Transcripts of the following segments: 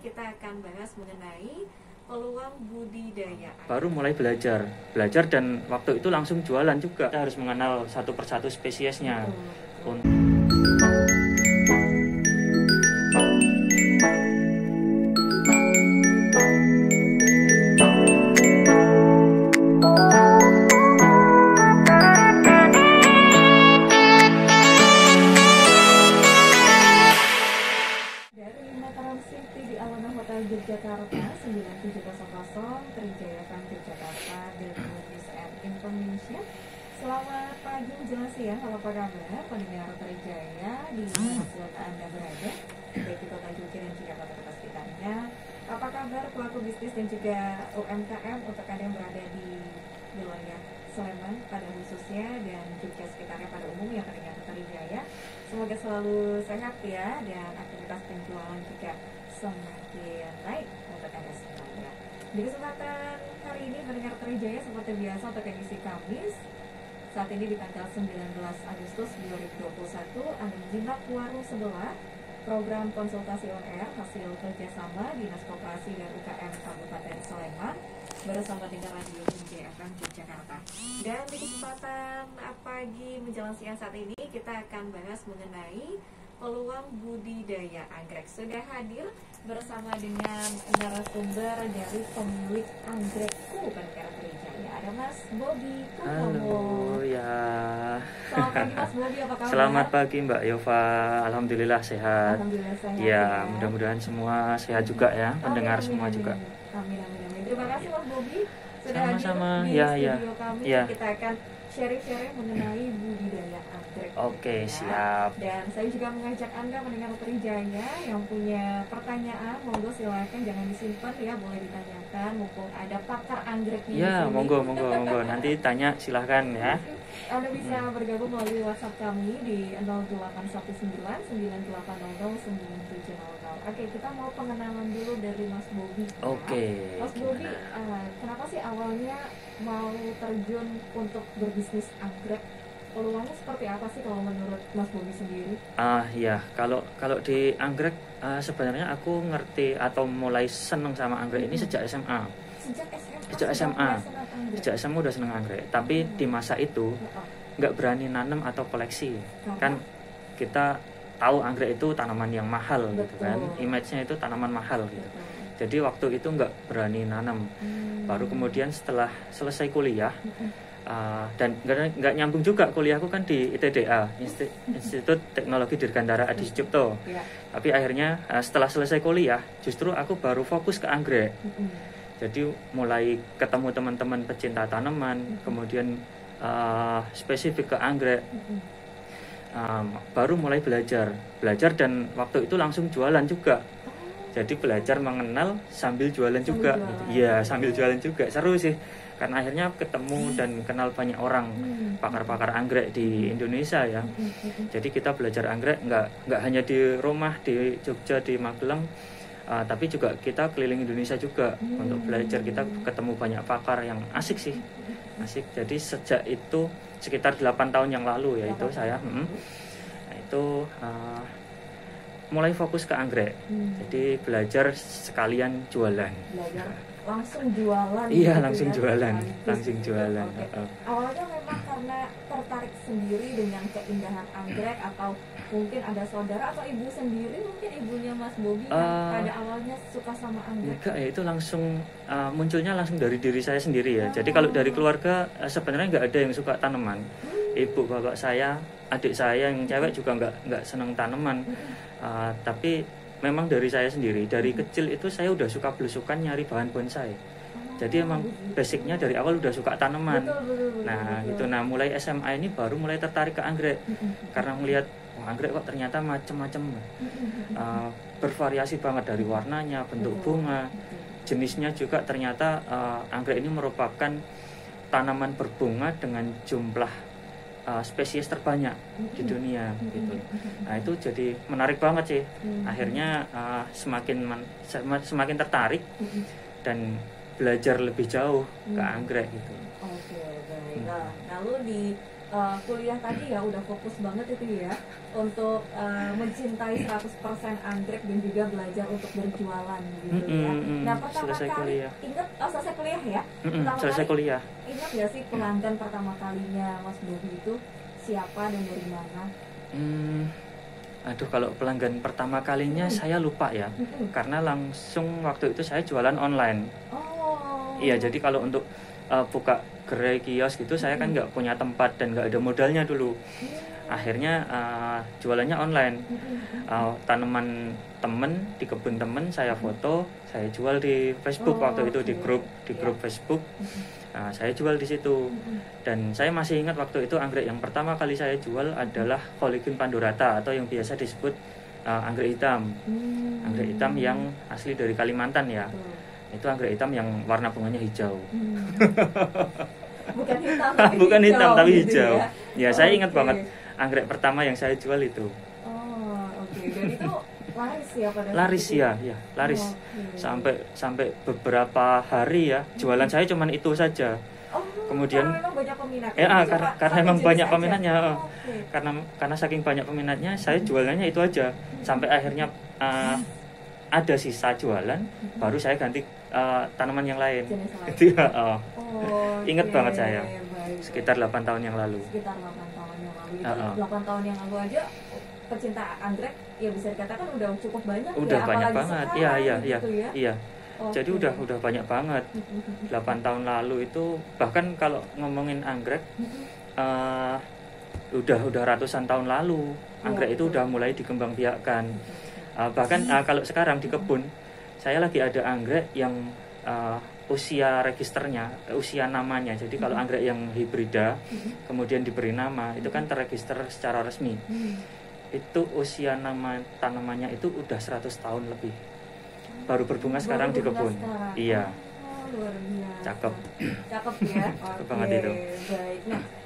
kita akan bahas mengenai peluang budidaya. Baru mulai belajar dan waktu itu langsung jualan juga. Kita harus mengenal satu persatu spesiesnya. Jakarta 9700 Trijaya Farm Jakarta dan Movies and Information. Selamat pagi menjelang siang, apa kabar pendengar Trijaya di mana Anda berada, baik di kota Jogja dan juga kota-kota sekitarnya. Apa kabar pelaku bisnis dan juga UMKM untuk Anda yang berada di wilayah Sleman pada khususnya dan juga sekitarnya pada umumnya pendengar Trijaya. Semoga selalu sehat ya dan aktivitas penjualan juga semakin baik untuk Anda semuanya. Di kesempatan hari ini pendengar Trijaya seperti biasa untuk edisi Kamis saat ini di tanggal 19 Agustus 2021 Anda menyimak Warung Sebelah, program konsultasi on air hasil kerjasama Dinas Koperasi dan UKM Kabupaten Sleman bersama dengan Radio Trijaya FM Jakarta. Dan di kesempatan pagi menjelang siang saat ini kita akan bahas mengenai peluang budidaya anggrek. Sudah hadir bersama dengan narasumber dari pemilik Anggrekku pendengar Trijaya. Ada Mas Bobi Purnomo. Halo ya. Selamat pagi Mas Bobi, apa kabar? Selamat pagi Mbak Yova. Alhamdulillah sehat. Alhamdulillah sehat. Ya, mudah-mudahan semua sehat juga ya, pendengar semua juga. Amin. Terima kasih Mas Bobi sudah Sama-sama. hadir di studio kami. Ya. Kita akan sharing mengenai budidaya anggrek. Oke, ya. siap. Dan saya juga mengajak Anda mendengar Trijaya yang punya pertanyaan, monggo silakan jangan disimpan ya, boleh ditanyakan mumpung ada pakar anggreknya. Ya, monggo. Nanti tanya silahkan ya. Anda bisa bergabung melalui WhatsApp kami di 0819 9800 9700. Oke, kita mau pengenalan dulu dari Mas Bobi. Oke. Mas Bobi, kenapa sih awalnya mau terjun untuk berbisnis anggrek? Peluangnya seperti apa sih kalau menurut Mas Bobi sendiri? Ya, kalau di anggrek sebenarnya aku ngerti atau mulai seneng sama anggrek ini sejak SMA. Sejak SMA udah seneng anggrek. Tapi di masa itu nggak berani nanam atau koleksi. Kan kita tahu anggrek itu tanaman yang mahal. Betul. Gitu kan. Image-nya itu tanaman mahal gitu. Jadi waktu itu nggak berani nanam. Baru kemudian setelah selesai kuliah dan nggak nyambung juga kuliahku kan di ITDA, Institut Teknologi Dirgantara Adi Sucipto. Tapi akhirnya setelah selesai kuliah justru aku baru fokus ke anggrek. Jadi mulai ketemu teman-teman pecinta tanaman, kemudian spesifik ke anggrek, baru mulai belajar dan waktu itu langsung jualan juga. Jadi belajar mengenal sambil jualan juga. Iya, sambil jualan juga. Seru sih. Karena akhirnya ketemu dan kenal banyak orang pakar-pakar anggrek di Indonesia ya. Jadi kita belajar anggrek nggak hanya di rumah di Jogja, di Magelang, tapi juga kita keliling Indonesia juga untuk belajar. Kita ketemu banyak pakar yang asik sih. Asik. Jadi sejak itu sekitar 8 tahun yang lalu ya itu saya itu mulai fokus ke anggrek. Jadi belajar sekalian jualan. Langsung jualan. Iya, gitu langsung ya, jualan. Okay. Awalnya memang karena tertarik sendiri dengan keindahan anggrek atau mungkin ada saudara atau ibu sendiri, mungkin ibunya Mas Bobi yang pada awalnya suka sama anggrek. Enggak, ya itu langsung munculnya langsung dari diri saya sendiri ya. Jadi kalau dari keluarga sebenarnya nggak ada yang suka tanaman. Ibu bapak saya, adik saya yang cewek juga nggak seneng tanaman. Tapi memang dari saya sendiri, dari kecil itu saya udah suka belusukan nyari bahan bonsai. Jadi emang basicnya dari awal udah suka tanaman. Betul. Nah mulai SMA ini baru mulai tertarik ke anggrek. Karena melihat anggrek kok ternyata macam-macam, bervariasi banget dari warnanya, bentuk bunga, jenisnya juga ternyata anggrek ini merupakan tanaman berbunga dengan jumlah spesies terbanyak di dunia gitu. Nah itu jadi menarik banget sih. Akhirnya semakin tertarik dan belajar lebih jauh ke anggrek gitu. Oke, baik. Nah, lalu di kuliah tadi ya udah fokus banget itu ya untuk mencintai 100% anggrek dan juga belajar untuk berjualan gitu ya. Nah pertama selesai kali kuliah. ingat selesai kuliah ya. Pertama Selesai kali kuliah. ingat gak sih pelanggan pertama kalinya Mas Bobi itu siapa dan dari mana? Aduh, kalau pelanggan pertama kalinya saya lupa ya, karena langsung waktu itu saya jualan online. Oh. Iya, jadi kalau untuk buka gerai kios gitu saya kan nggak punya tempat dan nggak ada modalnya dulu. Akhirnya jualannya online. Tanaman temen di kebun temen saya foto, saya jual di Facebook waktu itu di grup Facebook. Saya jual di situ. Dan saya masih ingat waktu itu anggrek yang pertama kali saya jual adalah Collegium pandurata atau yang biasa disebut anggrek hitam. Anggrek hitam yang asli dari Kalimantan ya. Itu anggrek hitam yang warna bunganya hijau. Bukan hitam tapi bukan hijau, hitam tapi gitu hijau. Ya, saya Oke. ingat banget anggrek pertama yang saya jual itu. Oh, oke. Dan itu laris ya pada saat Laris itu? ya, laris. Oke. Sampai beberapa hari ya, jualan saya cuman itu saja. Oh, Kemudian karena memang banyak peminat. karena memang banyak peminatnya. Oke. Karena saking banyak peminatnya, saya jualannya itu aja. Sampai akhirnya ada sisa jualan, baru saya ganti tanaman yang lain. Jenis lain. Itu ya, ingat Oke, banget saya. baik. Sekitar 8 tahun yang lalu. Sekitar 8 tahun yang lalu itu 8 tahun yang lalu aja pecinta anggrek ya bisa dikatakan udah cukup banyak Udah ya, banyak apalagi banget. sekarang Iya. gitu ya. Iya. Oke. Jadi udah banyak banget. 8 tahun lalu itu bahkan kalau ngomongin anggrek udah ratusan tahun lalu. Anggrek itu udah mulai dikembangbiakkan. Bahkan kalau sekarang di kebun saya lagi ada anggrek yang usia registernya, usia namanya. Jadi kalau anggrek yang hibrida kemudian diberi nama, itu kan terregister secara resmi. Itu usia nama tanamannya itu udah 100 tahun lebih. Baru berbunga sekarang di kebun. Sekarang. Iya. Oh, luar biasa. Cakep. Cakep ya. Cakep banget itu. Baik.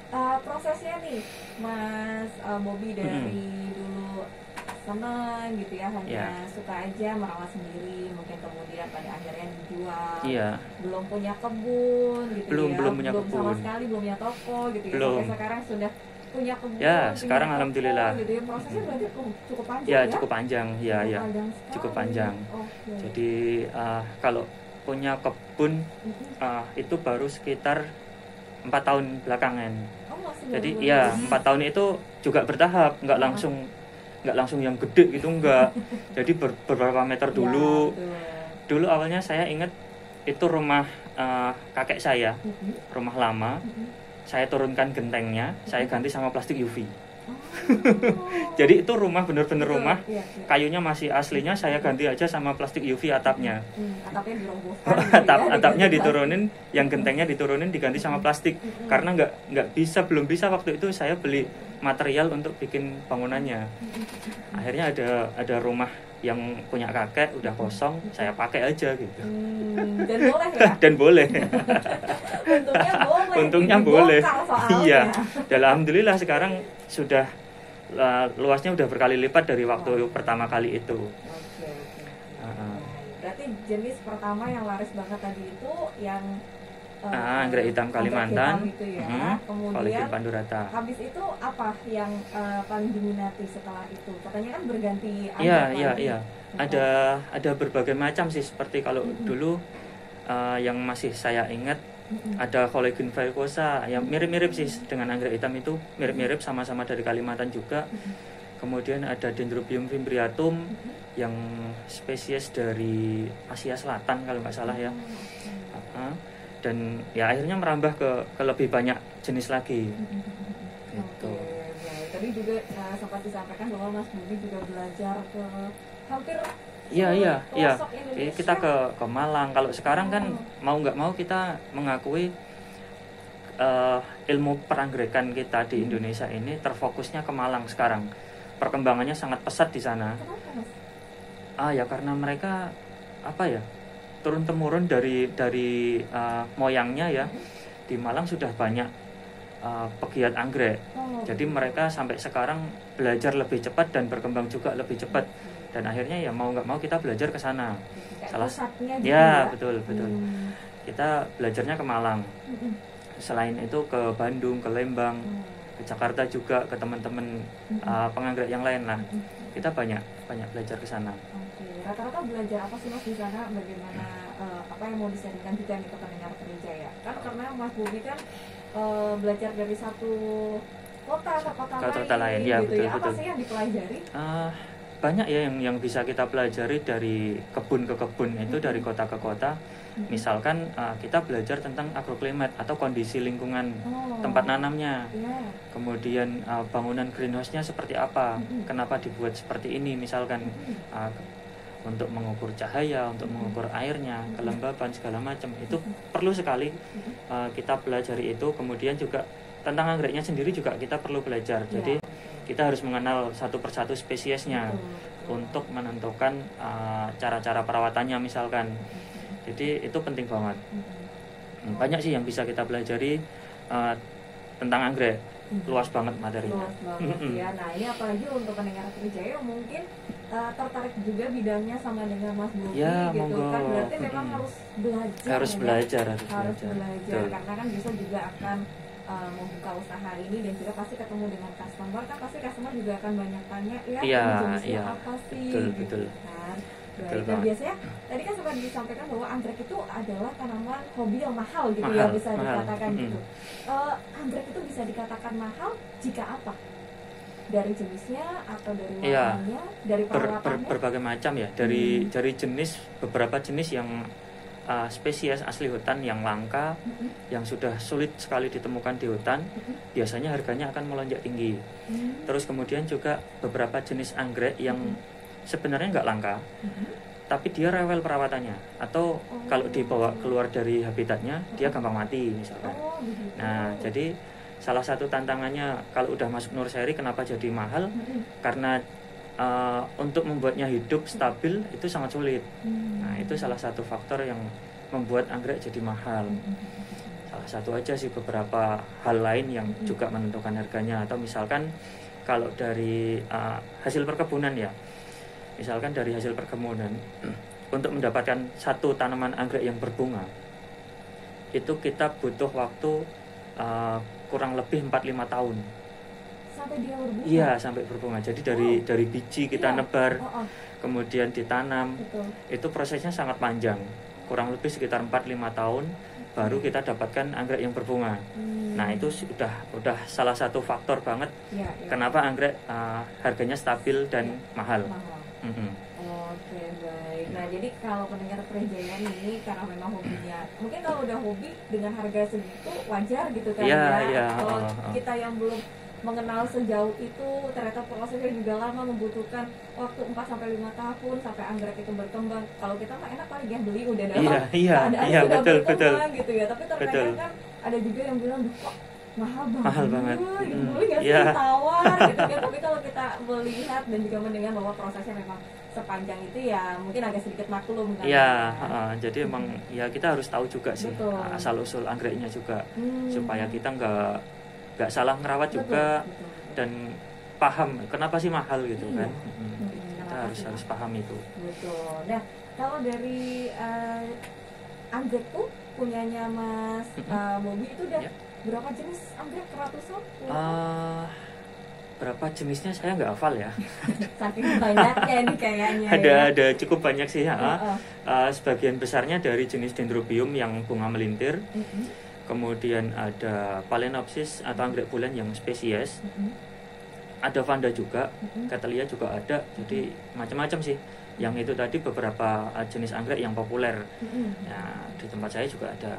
Nah, prosesnya nih Mas Bobi dari dulu senang gitu ya, hanya suka aja merawat sendiri, mungkin kemudian pada akhirnya dijual. Iya. Belum punya kebun gitu Belum punya sama kebun. sekali belum punya toko gitu ya. Belum. Sampai sekarang sudah punya kebun. Ya, punya sekarang toko, alhamdulillah. Gitu ya. Prosesnya berarti cukup panjang Ya, ya. cukup panjang. Ya. Panjang sekali. Cukup panjang. Oke. Jadi kalau punya kebun itu baru sekitar 4 tahun belakangan. Oh, masih Jadi baru-baru. ya 4 tahun itu juga bertahap, nggak langsung yang gede gitu, enggak. Jadi beberapa meter dulu. Ya, betul. Dulu awalnya saya ingat itu rumah kakek saya, rumah lama. Saya turunkan gentengnya, saya ganti sama plastik UV. Jadi itu rumah bener-bener Betul, rumah, iya. kayunya masih aslinya, saya ganti aja sama plastik UV atapnya. Atapnya dirobohkan gitu ya, Atapnya diganti diturunin, yang gentengnya diturunin diganti sama plastik. Karena belum bisa waktu itu saya beli material untuk bikin bangunannya. Akhirnya ada rumah yang punya kakek udah kosong, saya pakai aja gitu. Dan boleh ya? Dan boleh. Untungnya boleh. Untungnya boleh. Dibongkar soalnya. Iya. Dan alhamdulillah sekarang sudah luasnya udah berkali lipat dari waktu pertama kali itu. Oke. Berarti jenis pertama yang laris banget tadi itu yang anggrek hitam Kalimantan, anggrek hitam itu ya. Kemudian Collegium pandurata. habis itu apa yang paling diminati setelah itu? Katanya kan berganti Iya, anggrek iya. lagi. Ada berbagai macam sih, seperti kalau dulu yang masih saya ingat ada Collegium variegosa yang mirip-mirip sih dengan anggrek hitam itu, mirip-mirip sama-sama dari Kalimantan juga. Kemudian ada Dendrobium fimbriatum yang spesies dari Asia Selatan kalau nggak salah ya. Dan ya akhirnya merambah ke lebih banyak jenis lagi. Gitu. Oke, baik. Tadi juga sempat disampaikan bahwa Mas Bobi juga belajar ke hampir Iya. pelosok Indonesia. Kita ke Malang. Kalau sekarang kan mau nggak mau kita mengakui ilmu peranggerekan kita di Indonesia ini terfokusnya ke Malang sekarang. Perkembangannya sangat pesat di sana. Kenapa, Mas? Ya karena mereka turun temurun dari moyangnya ya. Di Malang sudah banyak pegiat anggrek. Jadi mereka sampai sekarang belajar lebih cepat dan berkembang juga lebih cepat. Dan akhirnya ya mau nggak mau kita belajar ke sana. Pusatnya gitu Ya, betul. Kita belajarnya ke Malang. Selain itu ke Bandung, ke Lembang. ke Jakarta juga, ke teman-teman penganggrek yang lain lah. Kita banyak belajar ke sana. Oke, rata-rata belajar apa sih Mas di sana? Bagaimana apa yang mau disampaikan juga nih ke pendengar Trijaya? Kan karena Mas Bobi kan belajar dari satu kota ke kota lain ya, gitu betul, ya. Apa betul. sih yang dipelajari? Banyak ya yang bisa kita pelajari dari kebun ke kebun, itu dari kota ke kota. Misalkan kita belajar tentang agroklimat atau kondisi lingkungan tempat nanamnya. Kemudian bangunan greenhouse-nya seperti apa, kenapa dibuat seperti ini, misalkan untuk mengukur cahaya, untuk mengukur airnya, kelembapan segala macam. Itu perlu sekali kita pelajari itu. Kemudian juga tentang anggreknya sendiri juga kita perlu belajar. Jadi kita harus mengenal satu persatu spesiesnya untuk menentukan cara-cara perawatannya misalkan. Jadi itu penting banget. Banyak sih yang bisa kita pelajari tentang anggrek. Luas banget materinya. Luas banget ya. Nah ini apalagi untuk pendengar Trijaya mungkin tertarik juga bidangnya sama dengan Mas Bobi ya, gitu monggo. Kan berarti memang harus belajar. Harus belajar. Karena kan bisa juga akan membuka usaha ini dan juga pasti ketemu dengan customer, kan pasti customer juga akan banyak tanya jenisnya apa sih betul. Kan. Baik, dan biasanya tadi kan sempat disampaikan bahwa anggrek itu adalah tanaman hobi yang mahal gitu ya, bisa dikatakan gitu. Anggrek itu bisa dikatakan mahal jika apa? Dari jenisnya atau dari warnanya, dari perawatannya? Berbagai macam ya, dari jenis, beberapa jenis yang spesies asli hutan yang langka, yang sudah sulit sekali ditemukan di hutan, biasanya harganya akan melonjak tinggi. Terus kemudian juga beberapa jenis anggrek yang sebenarnya nggak langka, tapi dia rewel perawatannya, atau kalau dibawa keluar dari habitatnya dia gampang mati misalkan. Nah jadi salah satu tantangannya kalau udah masuk nursery kenapa jadi mahal, karena untuk membuatnya hidup stabil itu sangat sulit. Nah itu salah satu faktor yang membuat anggrek jadi mahal. Salah satu aja sih, beberapa hal lain yang juga menentukan harganya. Atau misalkan kalau dari hasil perkebunan ya, misalkan dari hasil perkebunan untuk mendapatkan satu tanaman anggrek yang berbunga itu kita butuh waktu kurang lebih 4-5 tahun sampai dia berbunga. Iya, sampai berbunga. Jadi dari biji kita nebar, kemudian ditanam. Itu prosesnya sangat panjang, kurang lebih sekitar 4-5 tahun baru kita dapatkan anggrek yang berbunga. Nah itu udah salah satu faktor banget kenapa anggrek harganya stabil dan mahal. Oke, baik. Nah jadi kalau pendengar Trijaya ini karena memang hobinya, mungkin kalau udah hobi dengan harga segitu wajar gitu kan Kalau kita yang belum mengenal sejauh itu, ternyata prosesnya juga lama, membutuhkan waktu 4-5 tahun sampai anggrek itu berkembang. Kalau kita mah enak paling ya beli udah dapat keadaan sudah berkembang gitu ya. Tapi terkadang kan ada juga yang bilang kok mahal banget gitu, boleh nggak sih tawar gitu kan. Tapi kalau kita melihat dan juga mendengar bahwa prosesnya memang sepanjang itu ya mungkin agak sedikit maklum kan. Jadi emang ya kita harus tahu juga sih asal usul anggreknya juga, supaya kita nggak salah ngerawat juga. Dan paham kenapa sih mahal gitu kan. Kita harus paham itu. Betul. Nah kalau dari anggrek tuh punyanya Mas Bobi itu udah berapa jenis anggrek, ratusan? Berapa jenisnya saya nggak hafal ya. Saking banyaknya ini kayaknya. Ada cukup banyak sih. Sebagian besarnya dari jenis dendrobium yang bunga melintir. Kemudian ada Phalaenopsis atau anggrek bulan yang spesies. Ada Vanda juga, Cattleya juga ada. Jadi macam-macam sih. Yang itu tadi beberapa jenis anggrek yang populer. Nah, di tempat saya juga ada.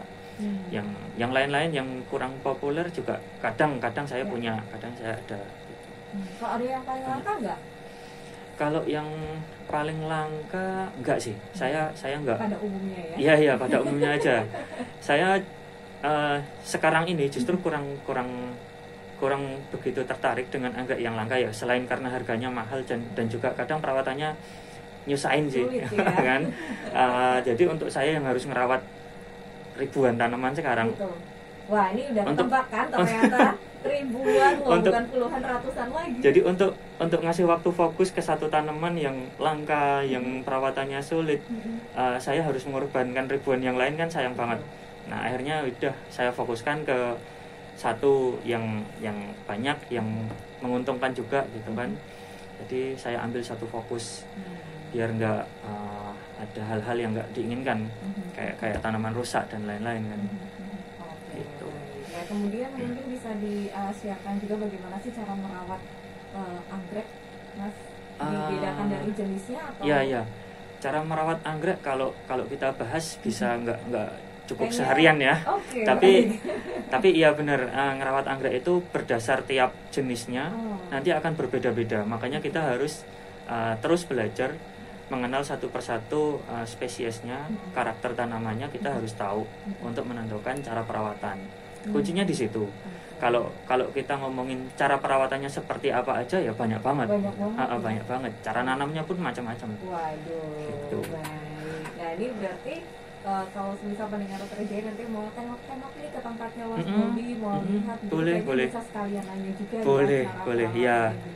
Yang lain-lain yang kurang populer juga kadang saya punya, kadang saya ada. Kalau ada yang paling langka nggak? Kalau yang paling langka enggak sih. Saya enggak. Pada umumnya ya. Iya, pada umumnya aja. Saya sekarang ini justru kurang begitu tertarik dengan anggrek yang langka ya, selain karena harganya mahal dan juga kadang perawatannya nyusahin sih. Sulit, ya. Kan. Jadi untuk saya yang harus ngerawat ribuan tanaman sekarang. Gitu. Wah ini udah ketebak kan ternyata ribuan loh, bukan puluhan, ratusan lagi. Jadi untuk ngasih waktu fokus ke satu tanaman yang langka, yang perawatannya sulit, saya harus mengorbankan ribuan yang lain kan sayang banget. Nah akhirnya udah saya fokuskan ke satu yang banyak yang menguntungkan juga gitu kan. Jadi saya ambil satu fokus biar nggak ada hal-hal yang nggak diinginkan, kayak tanaman rusak dan lain-lain kan. Gitu. Ya, kemudian mungkin bisa disiarkan juga bagaimana sih cara merawat anggrek, Mas? Dibedakan dari jenisnya atau? Iya. Cara merawat anggrek kalau kita bahas bisa nggak cukup Kayaknya, seharian ya. Okay, tapi iya benar, ngerawat anggrek itu berdasar tiap jenisnya nanti akan berbeda-beda. Makanya kita harus terus belajar mengenal satu persatu spesiesnya, karakter tanamannya kita harus tahu untuk menentukan cara perawatan. Kuncinya di situ. Kalau kita ngomongin cara perawatannya seperti apa aja ya banyak banget. Banyak banget. Cara nanamnya pun macam-macam. Waduh. Gitu. Baik. Nah, ini berarti kalau misal pendengar terjadi nanti mau tengok-tengok nih ke tempatnya Mas Bobi, mau lihat, boleh. bisa sekalian nanya juga. Boleh.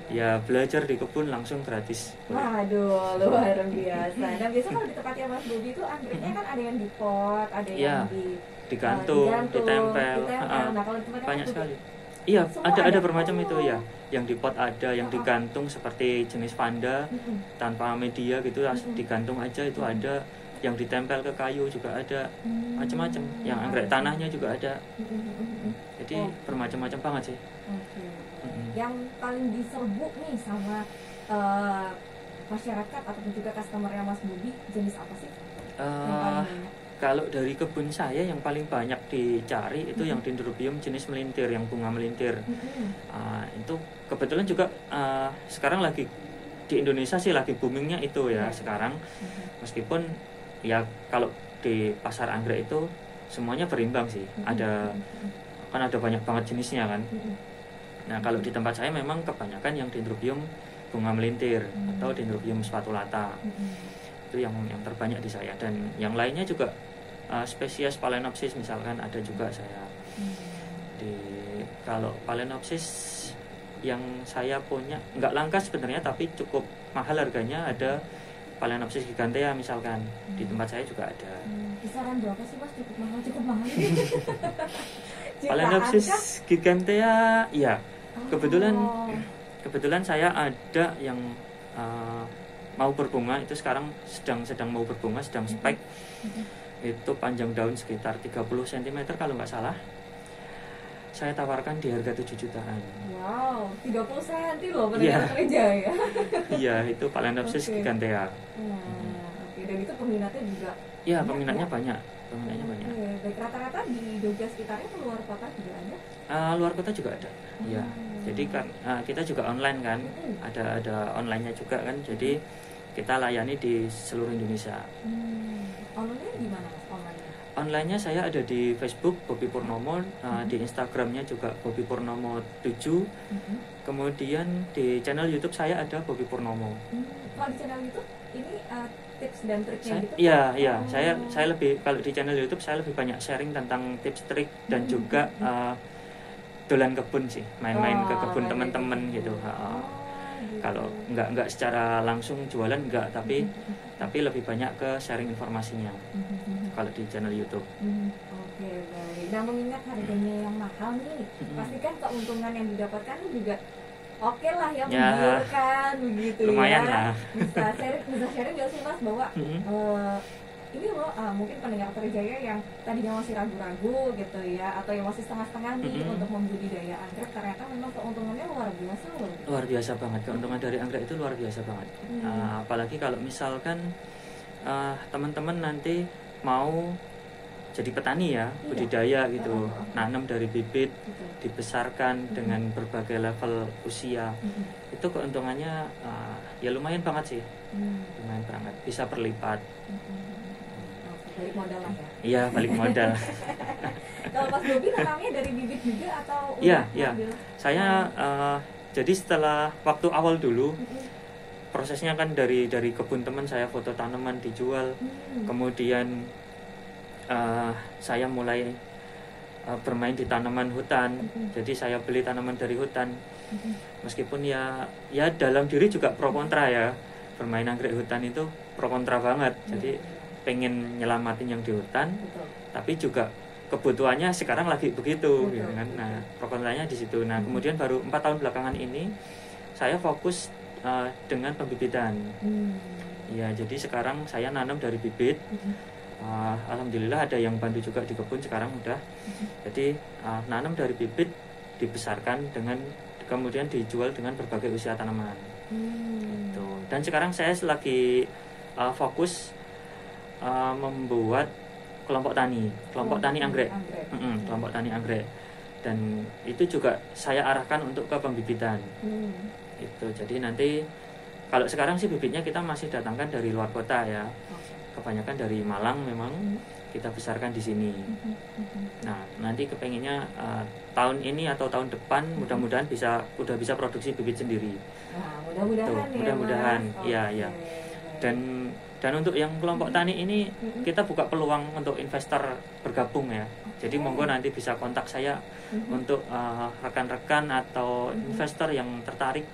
Ya belajar di kebun langsung gratis. Waduh, luar biasa. Nah, biasa kalau di tempatnya Mas Bobi itu anggreknya kan ada yang di pot, ada yang digantung, ditempel. Nah, kalau di tempatnya banyak Mas sekali. Iya, ada bermacam itu ya. Yang di pot ada, yang digantung seperti jenis panda tanpa media gitu, digantung aja itu ada. Yang ditempel ke kayu juga ada, macam-macam. Yang anggrek tanahnya juga ada. Jadi bermacam-macam banget sih. Yang paling diserbu nih sama masyarakat ataupun juga customer-nya Mas Bobi, jenis apa sih? Kalau dari kebun saya yang paling banyak dicari itu yang dendrobium jenis melintir, yang bunga melintir. Itu kebetulan juga sekarang lagi di Indonesia sih lagi boomingnya itu ya sekarang. Meskipun ya kalau di pasar anggrek itu semuanya berimbang sih. Ada banyak banget jenisnya kan. Nah, kalau di tempat saya memang kebanyakan yang dendrobium bunga melintir atau dendrobium spatulata. Itu yang terbanyak di saya, dan yang lainnya juga spesies Phalaenopsis misalkan ada juga saya. Kalau Phalaenopsis yang saya punya nggak langka sebenarnya tapi cukup mahal harganya, ada Phalaenopsis gigantea misalkan. Di tempat saya juga ada. Kisaran berapa sih Mas? Cukup mahal. Phalaenopsis gigantea ya. Kebetulan saya ada yang mau berbunga, itu sekarang sedang mau berbunga, sedang spek. Itu panjang daun sekitar 30 cm kalau nggak salah. Saya tawarkan di harga 7 jutaan. Wow, 30 cm loh pendengar kerja ya. Iya, itu Phalaenopsis gigantea. Dan itu peminatnya juga. Iya, peminatnya banyak. Baik, rata-rata di Jogja sekitarnya atau luar kota juga ada? Luar kota juga ada. Iya. Jadi kan kita juga online kan. Ada online-nya juga kan. Jadi kita layani di seluruh Indonesia. Online-nya di mana Mas? Online-nya saya ada di Facebook Bobi Purnomo, di Instagram-nya juga Bobi Purnomo 7. Kemudian di channel YouTube saya ada Bobi Purnomo. Kalau di channel YouTube ini tips dan triknya gitu? Iya. Saya lebih, kalau di channel YouTube saya lebih banyak sharing tentang tips trik dan juga dolan kebun sih, main-main ke kebun teman-teman gitu. Kalau nggak secara langsung jualan nggak, tapi lebih banyak ke sharing informasinya kalau di channel YouTube. Oke, baik. Nah, mengingat harganya yang mahal nih, pastikan keuntungan yang didapatkan juga oke lah ya, menggiurkan begitu. Lumayan ya. lah. Bisa sharing nggak sih Mas bahwa ini loh mungkin pendengar Trijaya yang tadinya masih ragu-ragu gitu ya, atau yang masih setengah-setengah nih untuk membudidaya anggrek, ternyata memang keuntungannya luar biasa loh. Luar biasa banget, keuntungan dari anggrek itu luar biasa banget. Apalagi kalau misalkan teman-teman nanti mau jadi petani ya, budidaya gitu, nanam dari bibit, dibesarkan dengan berbagai level usia, itu keuntungannya ya lumayan banget sih, lumayan banget, bisa berlipat. Balik modal lah ya. Iya, balik modal. Kalau Mas Bobi nanamnya dari bibit juga atau iya. Saya jadi setelah waktu awal dulu prosesnya kan dari kebun teman saya foto tanaman dijual. Kemudian saya mulai bermain di tanaman hutan. Jadi saya beli tanaman dari hutan. Meskipun ya dalam diri juga pro kontra ya. Bermain anggrek hutan itu pro kontra banget. Jadi pengen nyelamatin yang di hutan, tapi juga kebutuhannya sekarang lagi begitu Betul, gitu kan. betul. Nah, pro kontranya di situ. Nah, kemudian baru 4 tahun belakangan ini saya fokus dengan pembibitan. Ya, jadi sekarang saya nanam dari bibit. Alhamdulillah ada yang bantu juga di kebun sekarang udah. Jadi nanam dari bibit dibesarkan dengan kemudian dijual dengan berbagai usia tanaman. Gitu. Dan sekarang saya lagi fokus membuat kelompok tani anggrek. Kelompok tani anggrek. Dan itu juga saya arahkan untuk ke pembibitan. Itu. Jadi nanti kalau sekarang sih bibitnya kita masih datangkan dari luar kota ya. Kebanyakan dari Malang memang kita besarkan di sini. Nah, nanti kepengennya tahun ini atau tahun depan mudah-mudahan udah bisa produksi bibit sendiri. Nah, mudah-mudahan ya. Mudah-mudahan. Iya, iya. Dan untuk yang kelompok tani ini kita buka peluang untuk investor bergabung ya. Jadi monggo nanti bisa kontak saya untuk rekan-rekan atau investor yang tertarik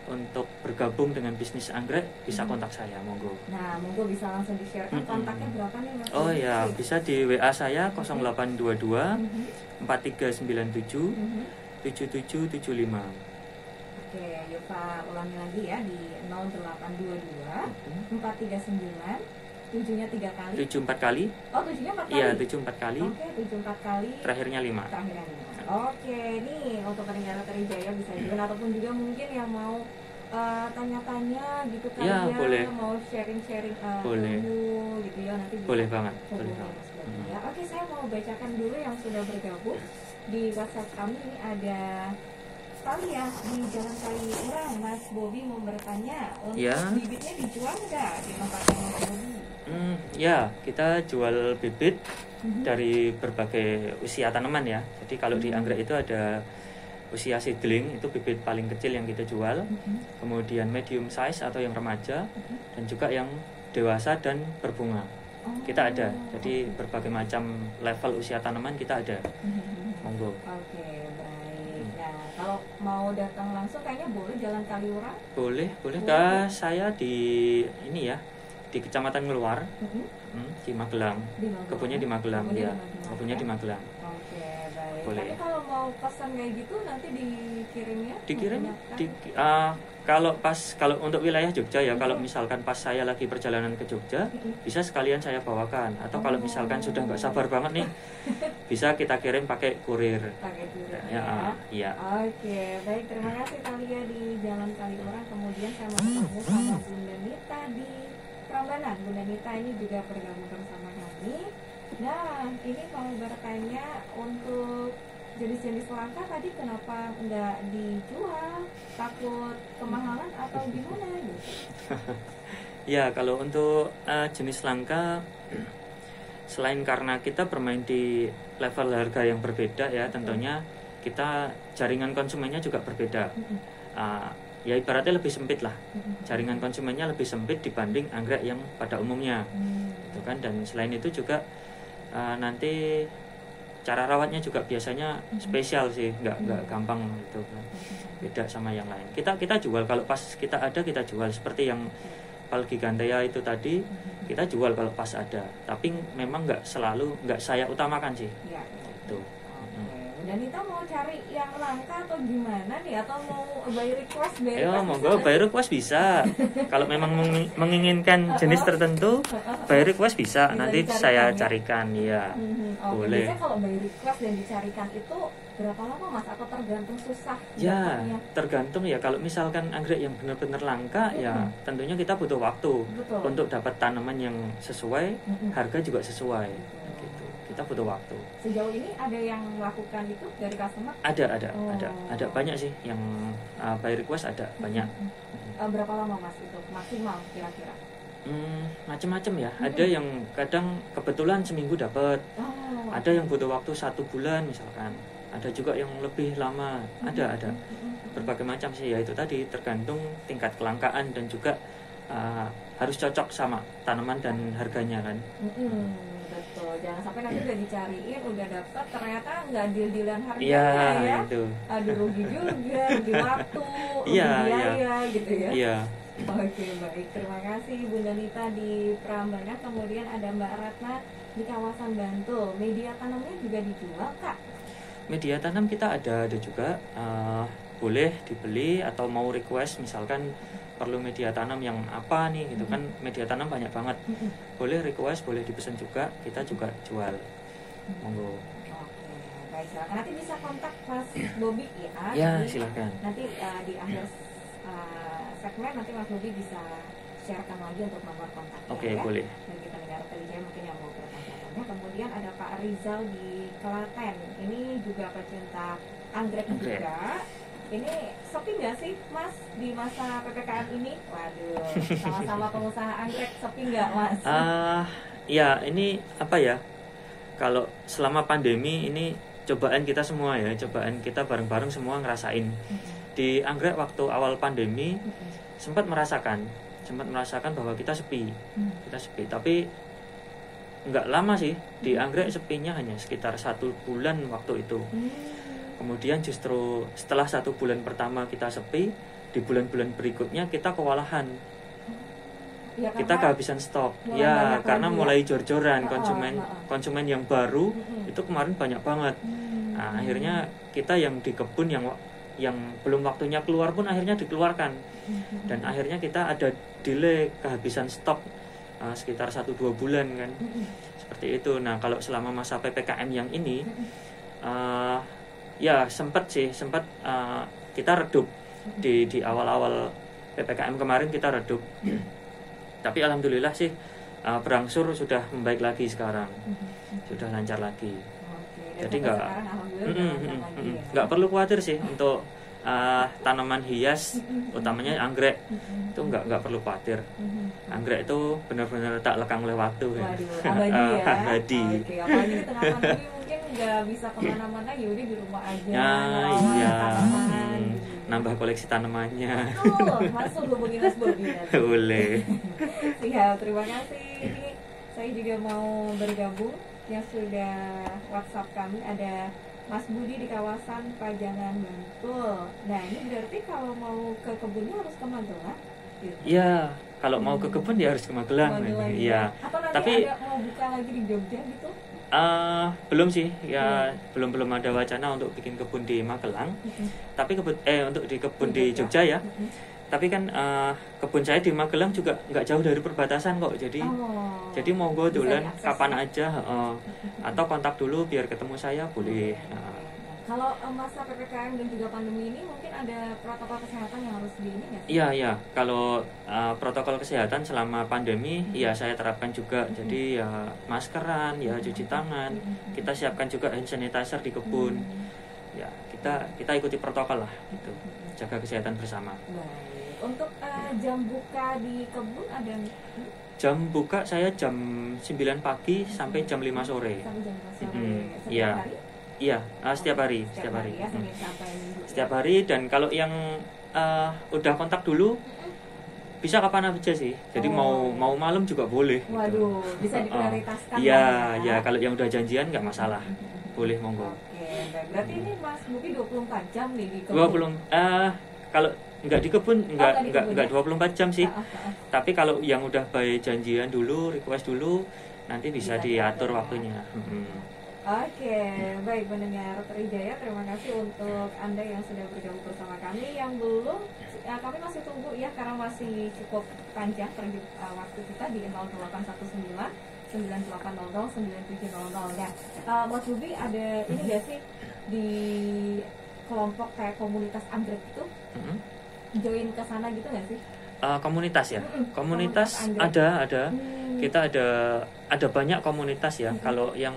untuk bergabung dengan bisnis anggrek, bisa kontak saya, monggo. Nah, monggo bisa langsung di-share-kan kontaknya berapa nih Mas? Oh ya, bisa di WA saya 0822 4397 7775. Oke, Yufa ulangi lagi ya di 0822 439 7-nya 3 kali. 7 4 kali. Oh, 7-nya 4 kali. Iya, 7 4 kali. Oke, 7 4 kali. Terakhirnya 5. Terakhirnya 5. Oke, nih untuk pendengar Trijaya bisa juga ataupun juga mungkin yang mau tanya-tanya gitu kan ya, boleh. Mau sharing-sharing boleh. ilmu gitu ya nanti boleh banget. Boleh banget. Ya, oke, saya mau bacakan dulu yang sudah bergabung di WhatsApp kami. Ini ada Talia di Jalan Kali Urang. Mas Bobi mau bertanya, untuk bibitnya dijual nggak di tempatnya Mas Bobi? Ya, kita jual bibit dari berbagai usia tanaman ya. Jadi kalau di anggrek itu ada usia seedling, itu bibit paling kecil yang kita jual. Kemudian medium size atau yang remaja, dan juga yang dewasa dan berbunga. Kita ada. Jadi berbagai macam level usia tanaman kita ada. Monggo. Oke, baik. Nah, kalau mau datang langsung kayaknya boleh Jalan Kaliurang? Boleh. Saya di ini ya, di Kecamatan Ngeluar, di Magelang. Kebunnya di Magelang, ya. Kebunnya di Magelang. Oke, baik. Boleh. Tapi kalau mau pesan kayak gitu nanti dikirimnya? Kalau untuk wilayah Jogja ya, kalau misalkan pas saya lagi perjalanan ke Jogja, bisa sekalian saya bawakan. Atau kalau misalkan sudah nggak sabar banget nih, bisa kita kirim pakai kurir. Ya. Iya. Oke, baik. Terima kasih Talia di Jalan Kaliurang. Kemudian saya mau ketemu sama Bunda Nita di Prambanan. Bunda Nita ini juga bergabung bersama kami. Nah, ini mau bertanya untuk jenis-jenis langka tadi kenapa nggak dijual? Takut kemahalan atau gimana gitu? Ya, kalau untuk jenis langka, selain karena kita bermain di level harga yang berbeda ya, tentunya kita jaringan konsumennya juga berbeda. Ya ibaratnya lebih sempit lah. Jaringan konsumennya lebih sempit dibanding anggrek yang pada umumnya. Gitu kan. Dan selain itu juga nanti cara rawatnya juga biasanya spesial sih, nggak gampang gitu kan, beda sama yang lain. Kita jual kalau pas kita ada, kita jual seperti yang Palgigantea itu tadi, kita jual kalau pas ada, tapi memang nggak saya utamakan sih. Ya. Itu. Dan Nita mau cari yang langka atau gimana nih, atau mau by request? Monggo by request bisa. Kalau memang menginginkan jenis tertentu, by request bisa nanti saya carikan ya. Boleh. Biasanya kalau by request dan dicarikan itu berapa lama Mas? Atau tergantung susah? Ya, tergantung ya. Kalau misalkan anggrek yang benar-benar langka ya tentunya kita butuh waktu untuk dapat tanaman yang sesuai, harga juga sesuai. Gitu. Kita butuh waktu. Sejauh ini ada yang melakukan itu dari customer? Ada banyak sih yang by request, ada banyak. Berapa lama Mas itu maksimal kira-kira? Macam-macam ya. Ada yang kadang kebetulan seminggu dapat. Ada yang butuh waktu 1 bulan misalkan. Ada juga yang lebih lama. Ada. Berbagai macam sih ya, itu tadi tergantung tingkat kelangkaan dan juga harus cocok sama tanaman dan harganya kan. Betul, jangan sampai nanti udah dicariin, udah dapat ternyata nggak deal-dealan harganya ya. Itu. Aduh, rugi juga, rugi waktu, rugi biaya gitu ya. Iya. Oke, baik. Terima kasih Bunda Nita di Prambanan. Kemudian ada Mbak Ratna di kawasan Bantul. Media tanamnya juga dijual, Kak? Media tanam kita ada juga, boleh dibeli atau mau request misalkan perlu media tanam yang apa nih gitu kan, media tanam banyak banget, boleh request, boleh dipesan juga, kita juga jual, monggo. Oke, baik, silakan. Nanti bisa kontak Mas Bobi ya. Ya, Jadi, silakan. nanti di akhir segmen nanti Mas Bobi bisa sharekan lagi untuk nomor kontaknya. Oke, ya. boleh. Bagi pendengar Telijaya mungkin yang mau bertanya-tanya. Kemudian ada Pak Rizal di Klaten. Ini juga pecinta anggrek juga. Ini sepi nggak sih Mas di masa PPKM ini? Waduh, sama-sama pengusaha anggrek, sepi nggak Mas? Ya ini apa ya? Kalau selama pandemi ini cobaan kita semua ya, cobaan kita bareng-bareng semua ngerasain. Di anggrek waktu awal pandemi sempat merasakan bahwa kita sepi, Tapi nggak lama sih, di anggrek sepinya hanya sekitar 1 bulan waktu itu. Kemudian justru setelah 1 bulan pertama kita sepi, di bulan-bulan berikutnya kita kewalahan. Ya, kita kehabisan stok. Ya, karena mulai jor-joran konsumen yang baru itu kemarin banyak banget. Nah, akhirnya kita yang di kebun yang belum waktunya keluar pun akhirnya dikeluarkan. Dan akhirnya kita ada delay kehabisan stok sekitar 1-2 bulan kan. Seperti itu. Nah, kalau selama masa PPKM yang ini ya sempat kita redup di awal-awal PPKM kemarin kita redup. Tapi alhamdulillah sih berangsur sudah membaik lagi sekarang, sudah lancar lagi. Jadi nggak perlu khawatir sih untuk tanaman hias, utamanya anggrek itu nggak perlu khawatir. Anggrek itu benar-benar tak lekang oleh waktu. Waduh, abadi ya. Abadi. Oke, apalagi di tengah pandemi mungkin nggak bisa kemana-mana, yaudah di rumah aja. Iya. Nambah koleksi tanamannya. Masuk hubungi Mas Bobi nanti. Boleh. Siap, terima kasih. Ini saya juga mau bergabung yang sudah WhatsApp kami, ada Mas Budi di kawasan Pajangan Bantul. Nah, ini berarti kalau mau ke kebunnya harus ke Magelang? Iya, kalau mau ke kebun dia harus ke Magelang. Iya. Atau nanti tapi ada mau buka lagi di Jogja gitu? Belum sih, ya belum ada wacana untuk bikin kebun di Magelang. Tapi untuk di kebun di Jogja ya. Tapi kan kebun saya di Magelang juga nggak jauh dari perbatasan kok. Jadi monggo dolan kapan aja, atau kontak dulu biar ketemu saya boleh. Kalau masa PPKM dan juga pandemi ini mungkin ada protokol kesehatan yang harus diini nggak? Iya. Kalau protokol kesehatan selama pandemi, ya saya terapkan juga. Jadi ya maskeran, ya cuci tangan. Kita siapkan juga hand sanitizer di kebun. Ya kita ikuti protokol lah, gitu. Jaga kesehatan bersama. Baik. Untuk jam buka di kebun ada? Jam buka saya jam 9 pagi sampai jam 5 sore. Sampai jam 5 sore. Setiap hari? Iya, setiap hari. Ya, setiap hari. Dan kalau yang udah kontak dulu bisa kapan aja sih. Jadi mau malam juga boleh. Waduh, gitu. Bisa diprioritaskan. Iya, kalau yang udah janjian nggak masalah. Boleh, monggo. Oke, berarti ini Mas Bobi 24 jam nih di kebun. Kalau nggak di kebun nggak 24 jam sih. Tapi kalau yang udah by janjian dulu, request dulu, nanti bisa diatur waktunya. Oke, baik pendengar Trijaya, terima kasih untuk Anda yang sudah bergabung bersama kami. Yang belum, kami masih tunggu ya, karena masih cukup panjang waktu kita di 0819 9800 9700. Nah, Mas Bobi ada ini nggak sih di kelompok kayak komunitas anggrek itu? Join ke sana gitu nggak sih? Komunitas ya, komunitas ada. Kita ada banyak komunitas ya. Kalau yang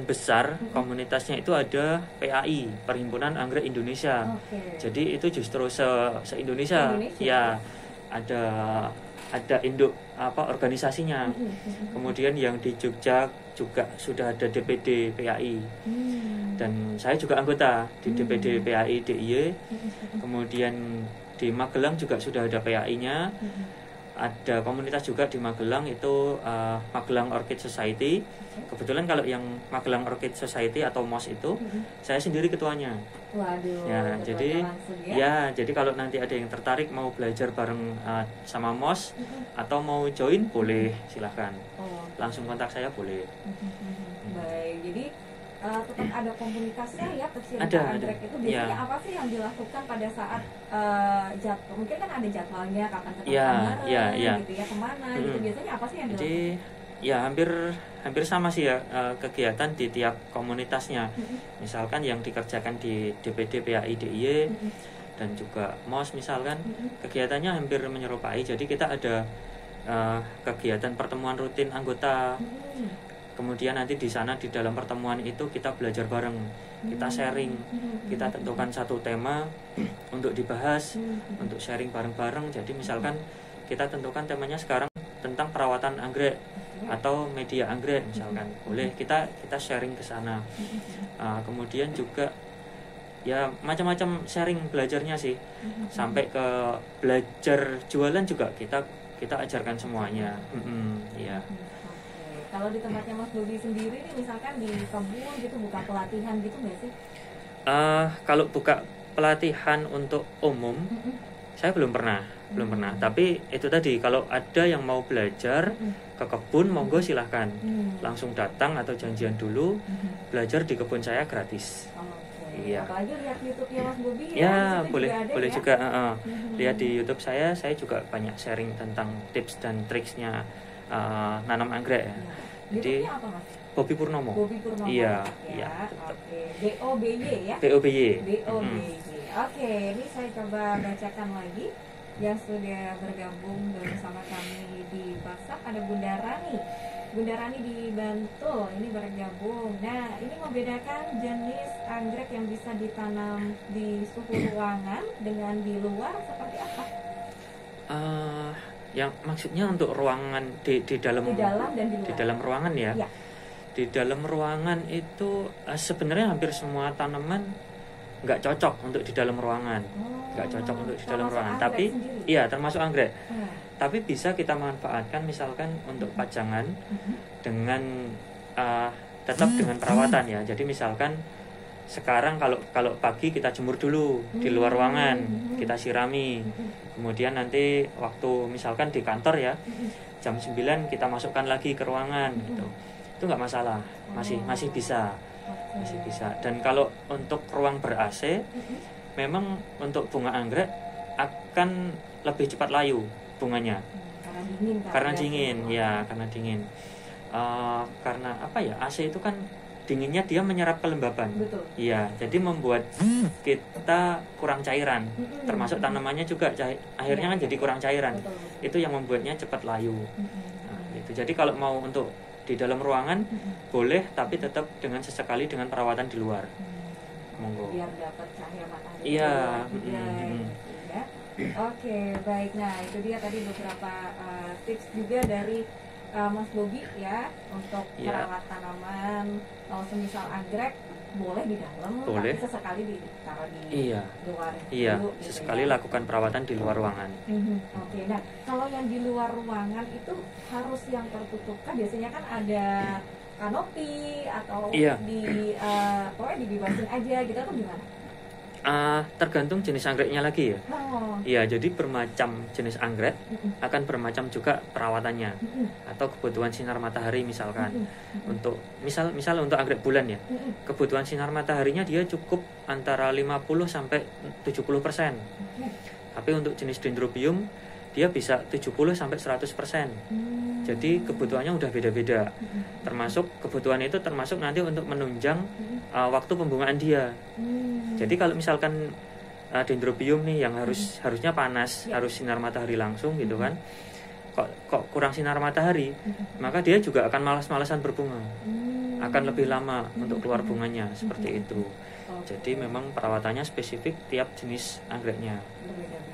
besar komunitasnya itu ada PAI, Perhimpunan Anggrek Indonesia. Jadi itu justru se-Indonesia ya, ada induk organisasinya. Kemudian yang di Jogja juga sudah ada DPD PAI. Dan saya juga anggota di DPD PAI DIY. Kemudian di Magelang juga sudah ada PAI-nya. ada komunitas juga di Magelang itu Magelang Orchid Society. Kebetulan kalau yang Magelang Orchid Society atau MOS itu saya sendiri ketuanya. Waduh. Ya, jadi langsung, jadi kalau nanti ada yang tertarik mau belajar bareng sama MOS atau mau join boleh, silahkan. Langsung kontak saya boleh. Baik, jadi tetap ada komunitasnya ya pecinta Ada. anggrek itu biasanya apa sih yang dilakukan pada saat jadwal, mungkin kan ada jadwalnya kapan ketemu bareng gitu ya, kemana gitu, biasanya apa sih yang dilakukan? Jadi ya hampir sama sih ya kegiatan di tiap komunitasnya. Misalkan yang dikerjakan di DPD PAI DIY dan juga MOS misalkan kegiatannya hampir menyerupai. Jadi kita ada kegiatan pertemuan rutin anggota. Kemudian nanti di sana di dalam pertemuan itu kita belajar bareng, kita sharing, kita tentukan satu tema untuk dibahas, untuk sharing bareng-bareng. Jadi misalkan kita tentukan temanya sekarang tentang perawatan anggrek atau media anggrek misalkan, boleh kita sharing ke sana. Kemudian juga ya macam-macam sharing belajarnya sih, sampai ke belajar jualan juga kita ajarkan semuanya. Ya. Kalau di tempatnya Mas Bobi sendiri nih, misalkan di kebun gitu buka pelatihan gitu nggak sih? Kalau buka pelatihan untuk umum, saya belum pernah. Tapi itu tadi, kalau ada yang mau belajar ke kebun, monggo silahkan. Langsung datang atau janjian dulu, belajar di kebun saya gratis. Iya. Apalagi lihat YouTube-nya Mas Bobi ya, boleh ya? juga. Lihat di YouTube saya juga banyak sharing tentang tips dan triksnya nanam anggrek ya. Jadi apa, Mas? Bobi Purnomo. Iya. Oke. BOBY ya? BOBY. Oke, ini saya coba bacakan lagi yang sudah bergabung bersama kami di WhatsApp. Ada Bunda Rani di Bantul ini bergabung. Nah, ini membedakan jenis anggrek yang bisa ditanam di suhu ruangan dengan di luar seperti apa? Yang maksudnya untuk ruangan di dalam dan di luar. Di dalam ruangan ya. Di dalam ruangan itu sebenarnya hampir semua tanaman nggak cocok untuk di dalam ruangan. Nggak cocok untuk di dalam ruangan. Tapi iya, termasuk anggrek. Tapi bisa kita manfaatkan misalkan untuk pajangan dengan tetap dengan perawatan ya. Jadi misalkan sekarang kalau pagi kita jemur dulu di luar ruangan, kita sirami. Kemudian nanti waktu misalkan di kantor ya, jam 9 kita masukkan lagi ke ruangan gitu. Itu nggak masalah, masih bisa. Dan kalau untuk ruang ber-AC, memang untuk bunga anggrek akan lebih cepat layu bunganya. Karena dingin. Karena apa ya, AC itu kan dinginnya dia menyerap kelembaban. Iya, jadi membuat kita kurang cairan. Termasuk tanamannya juga akhirnya kan jadi kurang cairan. Itu yang membuatnya cepat layu. Nah, gitu. Jadi kalau mau untuk di dalam ruangan boleh, tapi tetap dengan sesekali dengan perawatan di luar. Monggo. Biar dapat cahaya matahari. Iya. Oke, baik. Nah, itu dia tadi beberapa tips juga dari Mas Bobi ya untuk merawat tanaman. Kalau semisal anggrek boleh di dalam, tapi sesekali ditaruh di luar. Iya, dulu, sesekali lakukan perawatan di luar ruangan. Oke, nah kalau yang di luar ruangan itu harus yang tertutup kan? Biasanya kan ada kanopi atau pokoknya dibebasin aja gitu, atau gimana? Tergantung jenis anggreknya lagi ya. Iya, jadi bermacam jenis anggrek akan bermacam juga perawatannya atau kebutuhan sinar matahari misalkan. Untuk misal untuk anggrek bulan ya, kebutuhan sinar mataharinya dia cukup antara 50 sampai 70%. Tapi untuk jenis dendrobium dia bisa 70 sampai 100%. Jadi kebutuhannya udah beda-beda. Termasuk kebutuhan itu termasuk nanti untuk menunjang waktu pembungaan dia. Jadi kalau misalkan dendrobium nih yang harusnya panas, harus sinar matahari langsung gitu kan. Kok kurang sinar matahari, maka dia juga akan malas-malasan berbunga. Akan lebih lama untuk keluar bunganya seperti itu. Jadi memang perawatannya spesifik tiap jenis anggreknya.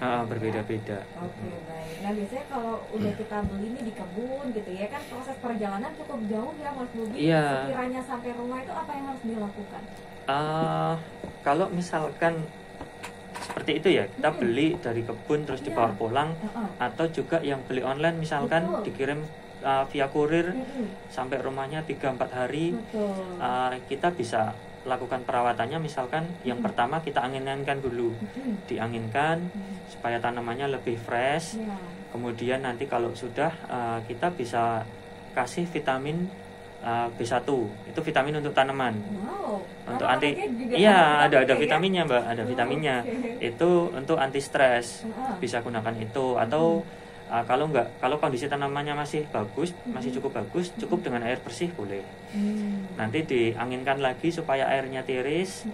Berbeda-beda. Oke, baik. Nah, biasanya kalau udah kita beli nih di kebun gitu ya kan, proses perjalanan cukup jauh ya Mas Bobi. Sekiranya sampai rumah itu apa yang harus dilakukan? Kalau misalkan seperti itu ya, kita beli dari kebun terus dibawa pulang, atau juga yang beli online misalkan dikirim via kurir sampai rumahnya 3-4 hari. Kita bisa lakukan perawatannya, misalkan yang pertama kita angin-anginkan dulu, dianginkan supaya tanamannya lebih fresh. Kemudian nanti kalau sudah kita bisa kasih vitamin B1, itu vitamin untuk tanaman. Untuk anti, iya ada vitaminnya Mbak, ada vitaminnya. Itu untuk anti stres, bisa gunakan itu. Atau kalau kondisi tanamannya masih bagus, masih cukup bagus, cukup dengan air bersih boleh. Nanti dianginkan lagi supaya airnya tiris,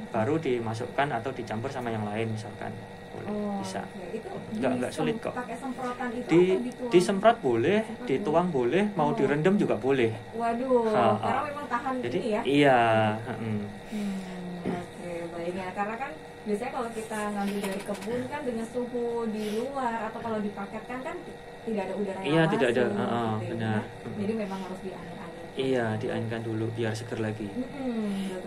baru dimasukkan atau dicampur sama yang lain misalkan. Boleh, bisa. Itu nggak sulit kok. Pakai semprotan itu disemprot boleh, dituang boleh, mau direndam juga boleh. Waduh, karena memang tahan. Jadi ini ya. Iya. Oke, baik ya. Karena kan biasanya kalau kita ngambil dari kebun kan dengan suhu di luar, atau kalau dipaketkan kan tidak ada udara yang masuk. Tidak ada. Gitu, benar. Jadi memang harus diangin-angin. Iya, dianginkan dulu biar seger lagi. Betul.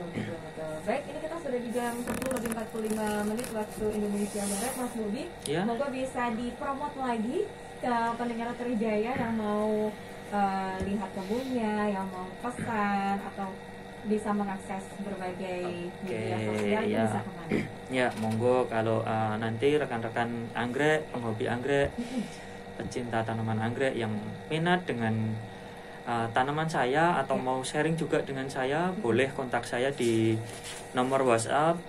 Baik, ini kita sudah di jam 10:45 waktu Indonesia Barat, Mas Bobi. Semoga bisa dipromot lagi ke pendengar Trijaya yang mau lihat kebunnya, yang mau pesan atau bisa mengakses berbagai media sosial, bisa kemana? Ya, monggo kalau nanti rekan-rekan anggrek, penghobi anggrek, pecinta tanaman anggrek yang minat dengan tanaman saya atau mau sharing juga dengan saya, boleh kontak saya di nomor WhatsApp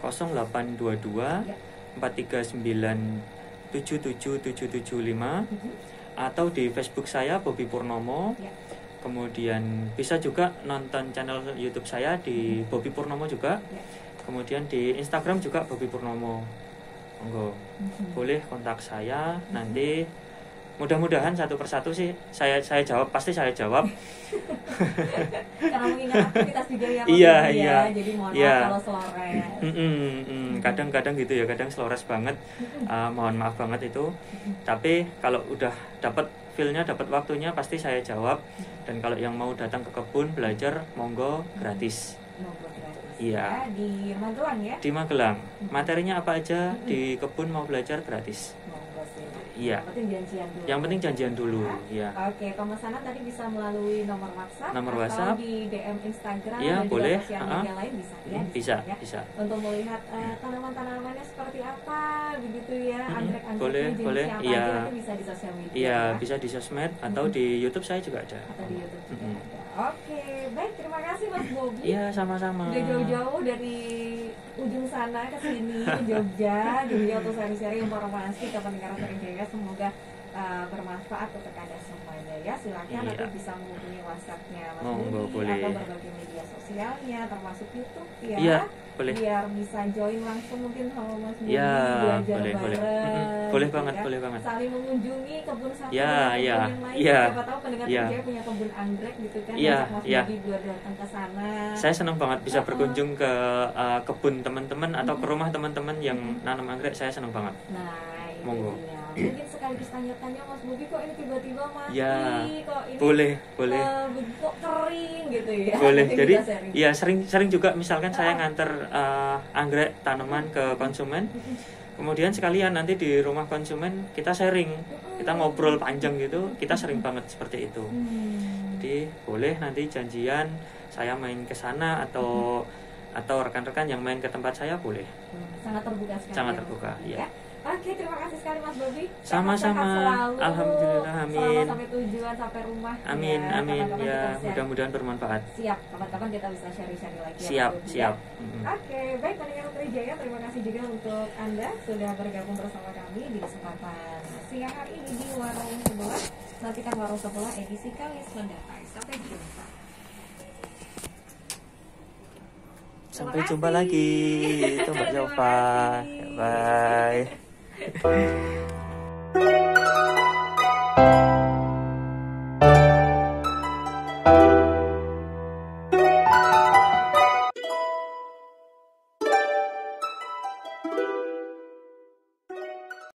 0822 439 77775, atau di Facebook saya Bobi Purnomo. Kemudian bisa juga nonton channel YouTube saya di Bobi Purnomo juga. Kemudian di Instagram juga Bobi Purnomo. Monggo, boleh kontak saya. Nanti mudah-mudahan satu persatu sih saya jawab, pasti saya jawab. Karena mengingat aktivitas juga yang iya. Jadi mohon maaf kalau selores. Kadang-kadang gitu ya, kadang selores banget. Mohon maaf banget itu. Tapi kalau udah dapat feel-nya, dapat waktunya, pasti saya jawab. Dan kalau yang mau datang ke kebun belajar, monggo gratis. Iya. Di Magelang ya? Di Magelang. Materinya apa aja, di kebun mau belajar gratis. Iya. Yang penting janjian dulu. Yang penting janjian dulu, ya. Oke, pemesanan tadi bisa melalui nomor WhatsApp, atau di DM Instagram, ya, dan boleh. juga sosial media lain bisa ya. Bisa. Untuk melihat tanaman-tanamannya seperti apa, begitu ya, anggrek-anggrek boleh. apa Iya. aja, nanti bisa di sosial media. Iya, bisa di sosmed atau di YouTube saya juga ada. Atau di YouTube juga ada. Oke, baik, terima kasih Mas Bobi. Iya, sama-sama. Udah jauh-jauh dari ujung sana ke sini, ke Jogja, untuk sharing-sharing informasi ke pendengar Trijaya. Semoga bermanfaat untuk Anda semuanya ya. Silakan nanti bisa menghubungi WhatsApp-nya Mas Bobi atau berbagai media sosialnya, termasuk YouTube ya. Iya, boleh. Biar bisa join langsung mungkin sama Mas Bobi, ya, belajar boleh. bareng. Boleh banget. Saling mengunjungi kebun satu ya, yang lain. Siapa tahu pendengar Trijaya punya kebun anggrek gitu kan. Mas Bobi buat datang ke sana. Saya senang banget bisa berkunjung ke kebun teman-teman atau ke rumah teman-teman yang nanam anggrek. Saya senang banget. Nah, monggo. Mungkin sekaligus tanya-tanya Mas Bobi, kok ini tiba-tiba mati, kok ini boleh kok kering gitu ya. Boleh. Jadi ya sering juga misalkan saya nganter anggrek tanaman ke konsumen. Kemudian sekalian nanti di rumah konsumen kita sharing, kita ngobrol panjang gitu, kita sering banget seperti itu. Jadi boleh nanti janjian saya main ke sana atau rekan-rekan yang main ke tempat saya boleh. Sangat terbuka sekali. Sangat terbuka, ya. Oke, terima kasih sekali Mas Bobi. Sama-sama. Alhamdulillah, amin. Sampai tujuan, sampai rumah. Amin. Ya, mudah-mudahan bermanfaat. Siap, kapan-kapan kita bisa sharing-sharing lagi. Siap. Oke, baik pendengar Trijaya, terima kasih juga untuk Anda sudah bergabung bersama kami di kesempatan siang hari ini di Warung Sebelah. Nantikan Warung Sebelah edisi Kamis mendatang. Sampai jumpa. Sampai jumpa lagi. Itu Mbak Jova. Bye.